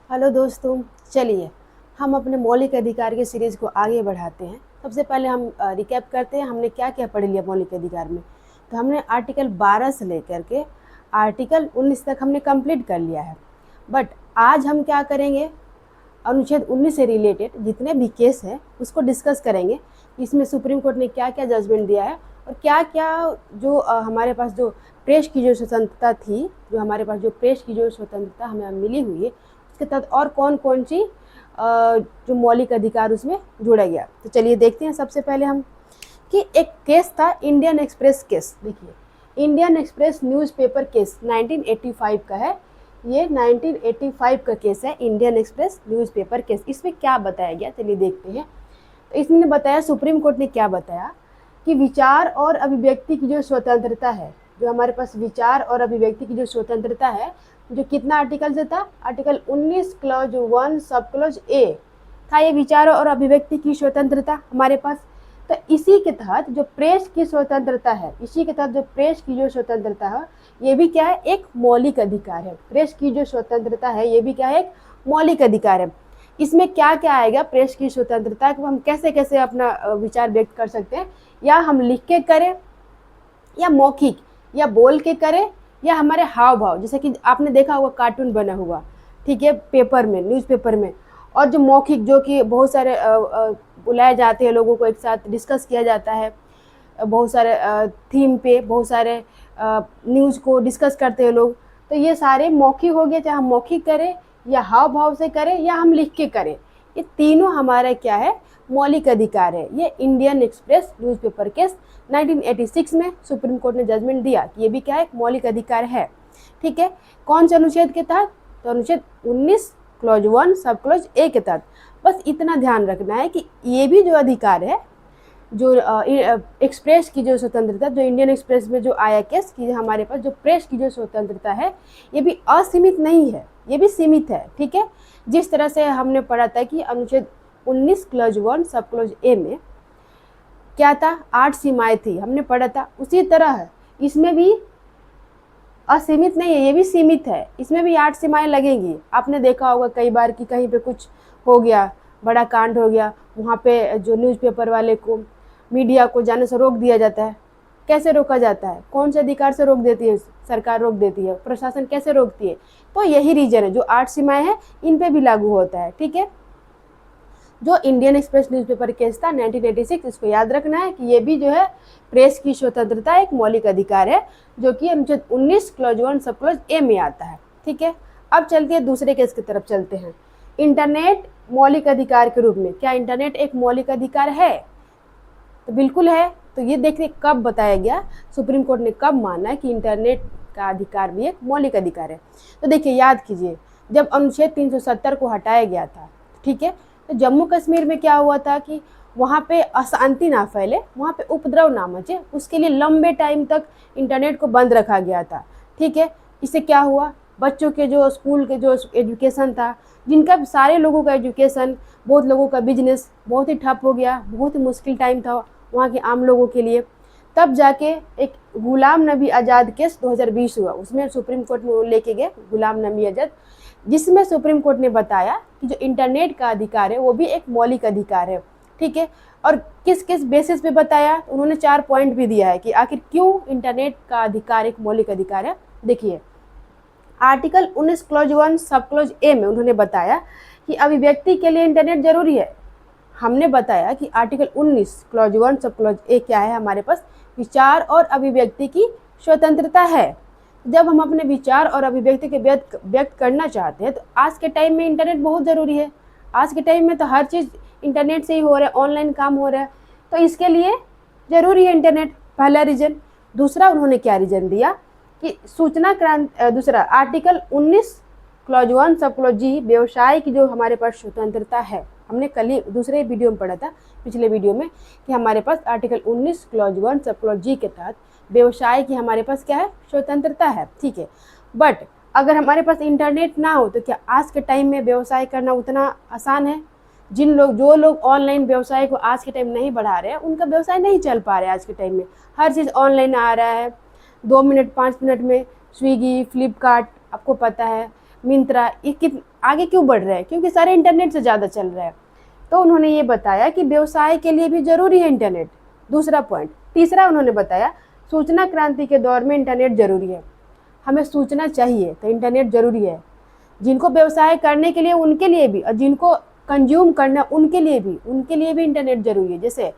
Hello दोस्तों। चलिए हम अपने मौलिक अधिकार की सीरीज़ को आगे बढ़ाते हैं। सबसे पहले हम रिकैप करते हैं हमने क्या क्या पढ़ लिया मौलिक अधिकार में। तो हमने आर्टिकल 12 से लेकर के आर्टिकल 19 तक हमने कंप्लीट कर लिया है। बट आज हम क्या करेंगे, अनुच्छेद 19 से रिलेटेड जितने भी केस हैं उसको डिस्कस करेंगे। इसमें सुप्रीम कोर्ट ने क्या क्या जजमेंट दिया है और क्या क्या जो हमारे पास जो प्रेस की जो स्वतंत्रता थी, जो हमारे पास जो प्रेस की जो स्वतंत्रता हमें मिली हुई है उसके तहत और कौन कौन सी जो मौलिक अधिकार उसमें जोड़ा गया। तो चलिए देखते हैं। सबसे पहले हम कि एक केस था इंडियन एक्सप्रेस केस। देखिए इंडियन एक्सप्रेस न्यूज़पेपर केस 1985 का है। ये 1985 का केस है, इंडियन एक्सप्रेस न्यूज़पेपर केस। इसमें क्या बताया गया चलिए देखते हैं। तो इसमें बताया, सुप्रीम कोर्ट ने क्या बताया कि विचार और अभिव्यक्ति की जो स्वतंत्रता है, जो हमारे पास विचार और अभिव्यक्ति की जो स्वतंत्रता है, जो कितना आर्टिकल से था, article 19 clause 1 sub clause A था ये विचार और अभिव्यक्ति की स्वतंत्रता हमारे पास। तो इसी के तहत जो प्रेस की स्वतंत्रता है, इसी के तहत जो प्रेस की जो स्वतंत्रता है ये भी क्या है, एक मौलिक अधिकार है। प्रेस की जो स्वतंत्रता है ये भी क्या है, एक मौलिक अधिकार है। इसमें क्या क्या आएगा, प्रेस की स्वतंत्रता को हम कैसे कैसे अपना विचार व्यक्त कर सकते हैं, या हम लिख के करें या मौखिक या बोल के करें या हमारे हाव भाव, जैसे कि आपने देखा होगा कार्टून बना हुआ, ठीक है, पेपर में, न्यूज़पेपर में। और जो मौखिक, जो कि बहुत सारे बुलाए जाते हैं लोगों को, एक साथ डिस्कस किया जाता है बहुत सारे थीम पे, बहुत सारे न्यूज़ को डिस्कस करते हैं लोग। तो ये सारे मौखिक हो गए, चाहे हम मौखिक करें या हाव भाव से करें या हम लिख के करें, ये तीनों हमारा क्या है, मौलिक अधिकार है। ये इंडियन एक्सप्रेस न्यूज़पेपर केस 1986 में सुप्रीम कोर्ट ने जजमेंट दिया कि ये भी क्या है, एक मौलिक अधिकार है। ठीक है, कौन से अनुच्छेद के तहत, तो अनुच्छेद 19 क्लॉज 1 सब क्लॉज ए के तहत। बस इतना ध्यान रखना है कि ये भी जो अधिकार है, जो एक्सप्रेस की जो स्वतंत्रता, जो इंडियन एक्सप्रेस में जो आया केस कि हमारे पास जो प्रेस की जो स्वतंत्रता है ये भी असीमित नहीं है, ये भी सीमित है। ठीक है, जिस तरह से हमने पढ़ा था कि अनुच्छेद 19 क्लॉज 1 सब क्लॉज ए में क्या था, 8 सीमाएं थी, हमने पढ़ा था। उसी तरह इसमें भी असीमित नहीं है, ये भी सीमित है, इसमें भी 8 सीमाएं लगेंगी। आपने देखा होगा कई बार कि कहीं पे कुछ हो गया, बड़ा कांड हो गया, वहाँ पे जो न्यूज़पेपर वाले को, मीडिया को जाने से रोक दिया जाता है। कैसे रोका जाता है, कौन से अधिकार से रोक देती है सरकार, रोक देती है, प्रशासन कैसे रोकती है, तो यही रीजन है, जो 8 सीमाएं हैं इन पे भी लागू होता है। ठीक है, जो इंडियन एक्सप्रेस न्यूज़पेपर केस था 1986, इसको याद रखना है कि ये भी जो है प्रेस की स्वतंत्रता एक मौलिक अधिकार है, जो कि अनुच्छेद 19 क्लॉज 1 सब क्लॉज ए में आता है। ठीक है, अब चलते हैं दूसरे केस की तरफ चलते हैं। इंटरनेट मौलिक अधिकार के रूप में, क्या इंटरनेट एक मौलिक अधिकार है, तो बिल्कुल है। तो ये देखिए कब बताया गया, सुप्रीम कोर्ट ने कब माना कि इंटरनेट का अधिकार भी एक मौलिक अधिकार है। तो देखिए याद कीजिए, जब अनुच्छेद 370 को हटाया गया था, ठीक है, तो जम्मू कश्मीर में क्या हुआ था कि वहाँ पे अशांति ना फैले, वहाँ पे उपद्रव ना मचे, उसके लिए लंबे टाइम तक इंटरनेट को बंद रखा गया था। ठीक है, इससे क्या हुआ, बच्चों के जो स्कूल के जो एजुकेशन था, जिनका सारे लोगों का एजुकेशन, बहुत लोगों का बिजनेस बहुत ही ठप हो गया, बहुत ही मुश्किल टाइम था वहाँ के आम लोगों के लिए। तब जाके एक गुलाम नबी आज़ाद केस 2020 हुआ, उसमें सुप्रीम कोर्ट में वो लेके गए गुलाम नबी आज़ाद, जिसमें सुप्रीम कोर्ट ने बताया कि जो इंटरनेट का अधिकार है वो भी एक मौलिक अधिकार है। ठीक है, और किस किस बेसिस पे बताया, उन्होंने 4 पॉइंट भी दिया है कि आखिर क्यों इंटरनेट का अधिकार एक मौलिक अधिकार है। देखिए article 19 clause 1 sub clause A में उन्होंने बताया कि अभिव्यक्ति के लिए इंटरनेट जरूरी है। हमने बताया कि article 19 clause 1 sub clause A क्या है, हमारे पास विचार और अभिव्यक्ति की स्वतंत्रता है। जब हम अपने विचार और अभिव्यक्ति के व्यक्त करना चाहते हैं तो आज के टाइम में इंटरनेट बहुत ज़रूरी है। आज के टाइम में तो हर चीज़ इंटरनेट से ही हो रहा है, ऑनलाइन काम हो रहा है, तो इसके लिए ज़रूरी है इंटरनेट, पहला रीज़न। दूसरा उन्होंने क्या रीज़न दिया कि सूचना क्रांति, दूसरा आर्टिकल 19 क्लॉज 1 सब क्लॉज जी, व्यवसाय की जो हमारे पास स्वतंत्रता है, हमने कल ही दूसरे वीडियो में पढ़ा था, पिछले वीडियो में, कि हमारे पास आर्टिकल 19 क्लॉज 1 सब क्लॉज जी के तहत व्यवसाय की हमारे पास क्या है, स्वतंत्रता है। ठीक है, बट अगर हमारे पास इंटरनेट ना हो तो क्या आज के टाइम में व्यवसाय करना उतना आसान है। जो लोग ऑनलाइन व्यवसाय को आज के टाइम नहीं बढ़ा रहे हैं, उनका व्यवसाय नहीं चल पा रहा है। आज के टाइम में हर चीज़ ऑनलाइन आ रहा है, 2 मिनट 5 मिनट में स्विगी, फ्लिपकार्ट, आपको पता है, मिंत्रा, ये आगे क्यों बढ़ रहा है, क्योंकि सारे इंटरनेट से ज़्यादा चल रहा है। तो उन्होंने ये बताया कि व्यवसाय के लिए भी ज़रूरी है इंटरनेट, दूसरा पॉइंट। तीसरा उन्होंने बताया सूचना क्रांति के दौर में इंटरनेट ज़रूरी है, हमें सूचना चाहिए तो इंटरनेट ज़रूरी है। जिनको व्यवसाय करने के लिए उनके लिए भी, और जिनको कंज्यूम करना उनके लिए भी इंटरनेट ज़रूरी है। जैसे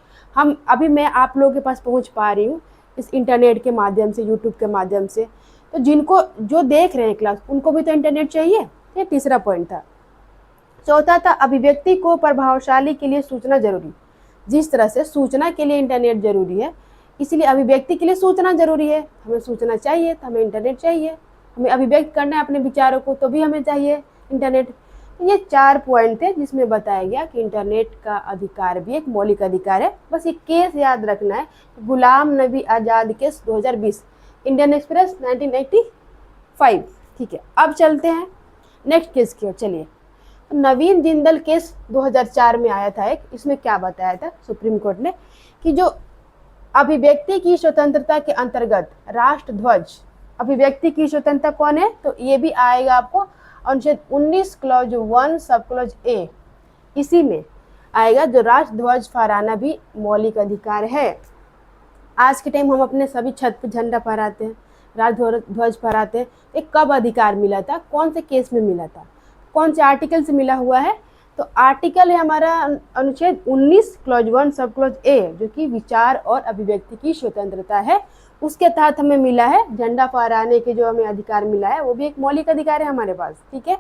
मैं आप लोगों के पास पहुंच पा रही हूँ इस इंटरनेट के माध्यम से, यूट्यूब के माध्यम से, तो जिनको जो देख रहे हैं क्लास उनको भी तो इंटरनेट चाहिए। ये तीसरा पॉइंट था। चौथा था अभिव्यक्ति को प्रभावशाली के लिए सूचना जरूरी। जिस तरह से सूचना के लिए इंटरनेट जरूरी है, इसलिए अभिव्यक्ति के लिए सूचना जरूरी है। हमें सूचना चाहिए तो हमें इंटरनेट चाहिए, हमें अभिव्यक्त करना है अपने विचारों को तो भी हमें चाहिए इंटरनेट। ये 4 पॉइंट थे जिसमें बताया गया कि इंटरनेट का अधिकार भी एक मौलिक अधिकार है। बस ये केस याद रखना है, Ghulam Nabi Azad case 2020, Indian express 1985। ठीक है, अब चलते हैं नेक्स्ट केस की ओर। चलिए, नवीन जिंदल केस 2004 में आया था एक। इसमें क्या बताया था सुप्रीम कोर्ट ने कि जो अभिव्यक्ति की स्वतंत्रता के अंतर्गत राष्ट्र ध्वज, अभिव्यक्ति की स्वतंत्रता कौन है, तो ये भी आएगा आपको अनुच्छेद 19 क्लॉज 1 सब क्लॉज ए, इसी में आएगा जो राष्ट्र ध्वज फहराना भी मौलिक अधिकार है। आज के टाइम हम अपने सभी छत पर झंडा फहराते हैं, राष्ट्र ध्वज फहराते हैं। एक कब अधिकार मिला था, कौन से केस में मिला था, कौन से आर्टिकल से मिला हुआ है, तो आर्टिकल है हमारा अनुच्छेद 19 क्लॉज 1 सब क्लॉज ए, जो कि विचार और अभिव्यक्ति की स्वतंत्रता है, उसके तहत हमें मिला है। झंडा फहराने के जो हमें अधिकार मिला है वो भी एक मौलिक अधिकार है हमारे पास। ठीक है,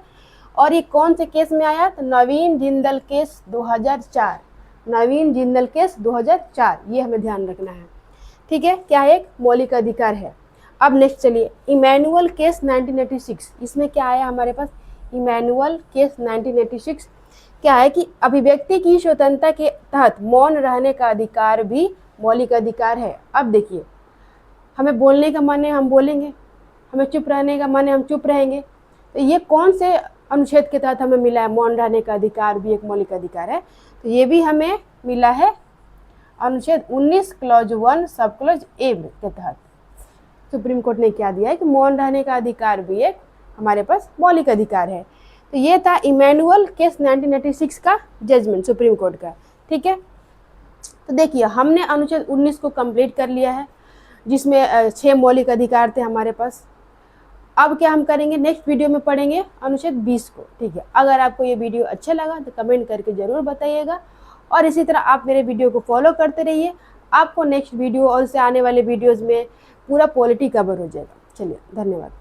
और ये कौन से केस में आया, तो नवीन जिंदल केस 2004, नवीन जिंदल केस 2004, ये हमें ध्यान रखना है। ठीक है, क्या एक मौलिक अधिकार है। अब नेक्स्ट चलिए, इमैनुअल केस 1986, इसमें क्या आया हमारे पास, इमैनुअल केस 1986 क्या है कि अभिव्यक्ति की स्वतंत्रता के तहत मौन रहने का अधिकार भी मौलिक अधिकार है। अब देखिए, हमें बोलने का मन है हम बोलेंगे, हमें चुप रहने का मन है हम चुप रहेंगे। तो ये कौन से अनुच्छेद के तहत हमें मिला है, मौन रहने का अधिकार भी एक मौलिक अधिकार है, तो ये भी हमें मिला है अनुच्छेद 19 क्लॉज 1 सब क्लॉज ए के तहत। सुप्रीम कोर्ट ने क्या दिया है कि मौन रहने का अधिकार भी एक हमारे पास मौलिक अधिकार है। तो ये था इमैनुअल केस 1986 का जजमेंट सुप्रीम कोर्ट का। ठीक है, तो देखिए हमने अनुच्छेद 19 को कंप्लीट कर लिया है, जिसमें 6 मौलिक अधिकार थे हमारे पास। अब क्या हम करेंगे, नेक्स्ट वीडियो में पढ़ेंगे अनुच्छेद 20 को। ठीक है, अगर आपको ये वीडियो अच्छा लगा तो कमेंट करके ज़रूर बताइएगा, और इसी तरह आप मेरे वीडियो को फॉलो करते रहिए। आपको नेक्स्ट वीडियो और उससे आने वाले वीडियोज़ में पूरा पॉलिटी कवर हो जाएगा। चलिए, धन्यवाद।